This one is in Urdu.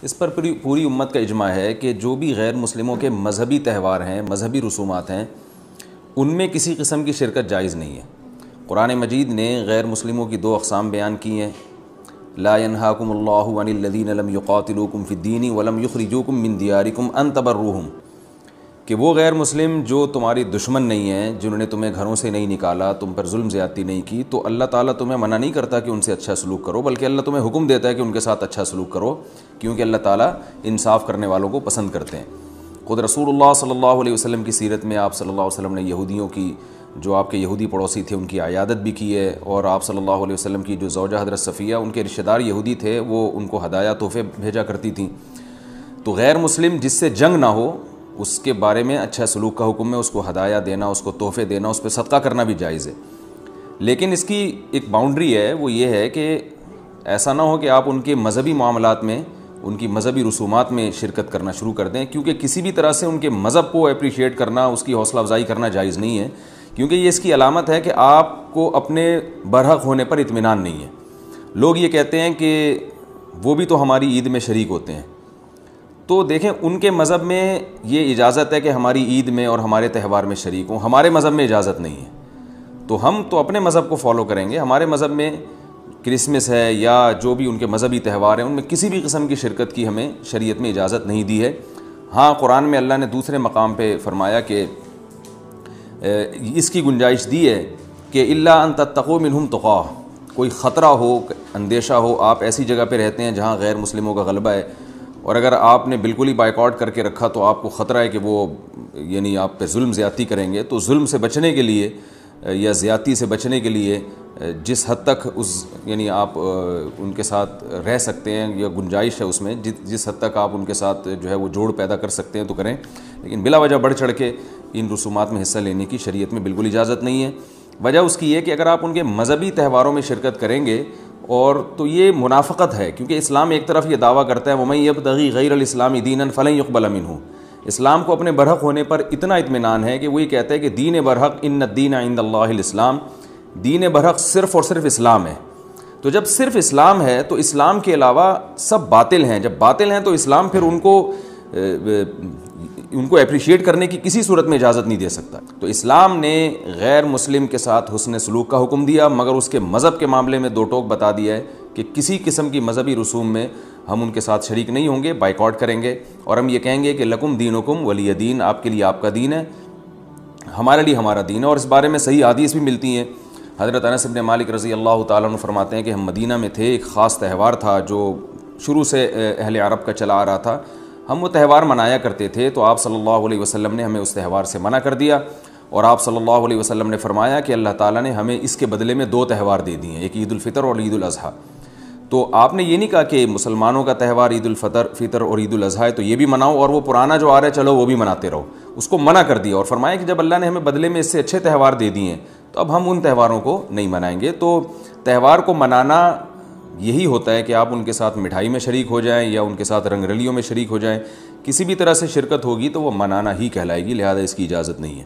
اس پر پوری امت کا اجماع ہے کہ جو بھی غیر مسلموں کے مذہبی تہوار ہیں، مذہبی رسومات ہیں، ان میں کسی قسم کی شرکت جائز نہیں ہے۔ قرآن مجید نے غیر مسلموں کی 2 اقسام بیان کی ہیں، لا ینہاکم اللہ عن الذین لم یقاتلوکم فی الدین ولم یخرجوکم من دیارکم ان تبروہم، کہ وہ غیر مسلم جو تمہاری دشمن نہیں ہیں، جنہوں نے تمہیں گھروں سے نہیں نکالا، تم پر ظلم زیادتی نہیں کی، تو اللہ تعالیٰ تمہیں منع نہیں کرتا کہ ان سے اچھا سلوک کرو، بلکہ اللہ تمہیں حکم دیتا ہے کہ ان کے ساتھ اچھا سلوک کرو، کیونکہ اللہ تعالیٰ انصاف کرنے والوں کو پسند کرتے ہیں۔ خود رسول اللہ صلی اللہ علیہ وسلم کی سیرت میں آپ صلی اللہ علیہ وسلم نے یہودیوں کی، جو آپ کے یہودی پڑوسی تھے، ان کی عیادت بھی کی ہے، اور آپ صلی اللہ علیہ وسلم کی جو زوجہ حضرت صفیہ، ان کے رشتہ دار یہودی تھے، وہ ان کو ہدایہ تحفے بھیجا کرتی تھیں۔ تو غیر مسلم جس سے جنگ نہ ہو، اس کے بارے میں اچھا سلوک کا حکم ہے، اس کو ہدایہ دینا، اس کو تحفے دینا، اس پہ صدقہ کرنا بھی جائز ہے۔ لیکن اس کی ایک باؤنڈری ہے، وہ یہ ہے کہ ایسا نہ ہو کہ آپ ان کے مذہبی معاملات میں، ان کی مذہبی رسومات میں شرکت کرنا شروع کر دیں، کیونکہ کسی بھی طرح سے ان کے مذہب کو اپریشیٹ کرنا، اس کی حوصلہ افزائی کرنا جائز نہیں ہے، کیونکہ یہ اس کی علامت ہے کہ آپ کو اپنے برحق ہونے پر اطمینان نہیں ہے۔ لوگ یہ کہتے ہیں کہ وہ بھی تو ہماری عید میں شریک ہوتے ہیں، تو دیکھیں ان کے مذہب میں یہ اجازت ہے کہ ہماری عید میں اور ہمارے تہوار میں شریک ہوں، ہمارے مذہب میں اجازت نہیں ہے، تو ہم تو اپنے مذہب کو فالو کریں گے۔ ہمارے مذہب میں کرسمس ہے یا جو بھی ان کے مذہبی تہوار ہیں، ان میں کسی بھی قسم کی شرکت کی ہمیں شریعت میں اجازت نہیں دی ہے۔ ہاں، قرآن میں اللہ نے دوسرے مقام پہ فرمایا کہ اس کی گنجائش دی ہے کہ الا ان تتقوا منہم تقاہ، کوئی خطرہ ہو، اندیشہ ہو، آپ ایسی جگہ پہ رہتے ہیں جہاں غیر مسلموں کا غلبہ ہے، اور اگر آپ نے بالکل ہی بائیکاٹ کر کے رکھا تو آپ کو خطرہ ہے کہ وہ یعنی آپ پہ ظلم زیادتی کریں گے، تو ظلم سے بچنے کے لیے یا زیادتی سے بچنے کے لیے جس حد تک یعنی آپ ان کے ساتھ رہ سکتے ہیں یا گنجائش ہے اس میں، جس حد تک آپ ان کے ساتھ جو ہے وہ جوڑ پیدا کر سکتے ہیں تو کریں، لیکن بلا وجہ بڑھ چڑھ کے ان رسومات میں حصہ لینے کی شریعت میں بالکل اجازت نہیں ہے۔ وجہ اس کی یہ کہ اگر آپ ان کے مذہبی تہواروں میں شرکت کریں گے اور تو یہ منافقت ہے، کیونکہ اسلام ایک طرف یہ دعویٰ کرتا ہے وَمَن يَبْتَغِي غَيْرَ الْإِسْلَامِ دِينًا فَلَن يُقْبَلَ مِنْهُ، اسلام کو اپنے برحق ہونے پر اتنا اطمینان ہے کہ وہ یہ کہتا ہے کہ دین برحق ان الدین عند اللہ الاسلام، دین برحق صرف اور صرف اسلام ہے۔ تو جب صرف اسلام ہے تو اسلام کے علاوہ سب باطل ہیں، جب باطل ہیں تو اسلام پھر ان کو اپریشیٹ کرنے کی کسی صورت میں اجازت نہیں دے سکتا۔ تو اسلام نے غیر مسلم کے ساتھ حسن سلوک کا حکم دیا، مگر اس کے مذہب کے معاملے میں 2 ٹوک بتا دیا ہے کہ کسی قسم کی مذہبی رسوم میں ہم ان کے ساتھ شریک نہیں ہوں گے، بائیکاٹ کریں گے، اور ہم یہ کہیں گے کہ لکم دینکم ولی دین، آپ کے لیے آپ کا دین ہے، ہمارے لیے ہمارا دین ہے۔ اور اس بارے میں صحیح حدیث بھی ملتی ہیں۔ حضرت انس بن مالک رضی اللہ تعالیٰ عنہ فرماتے ہیں کہ ہم مدینہ میں تھے، ایک خاص تہوار تھا جو شروع سے اہل عرب کا چلا آ رہا تھا، ہم وہ تہوار منایا کرتے تھے، تو آپ صلی اللہ علیہ وسلم نے ہمیں اس تہوار سے منع کر دیا، اور آپ صلی اللہ علیہ وسلم نے فرمایا کہ اللہ تعالیٰ نے ہمیں اس کے بدلے میں 2 تہوار دے دیے ہیں، ایک عید الفطر اور عید الاضحیٰ۔ تو آپ نے یہ نہیں کہا کہ مسلمانوں کا تہوار عید الفطر اور عید الاضحیٰ ہے تو یہ بھی مناؤ، اور وہ پرانا جو آ رہا ہے چلو وہ بھی مناتے رہو، اس کو منع کر دیا، اور فرمایا کہ جب اللہ نے ہمیں بدلے میں اس سے اچھے تہوار دے دیے ہیں تو اب ہم ان تہواروں کو نہیں منائیں گے۔ تو تہوار کو منانا یہی ہوتا ہے کہ آپ ان کے ساتھ مٹھائی میں شریک ہو جائیں یا ان کے ساتھ رنگ رلیوں میں شریک ہو جائیں، کسی بھی طرح سے شرکت ہوگی تو وہ منانا ہی کہلائے گی، لہذا اس کی اجازت نہیں ہے۔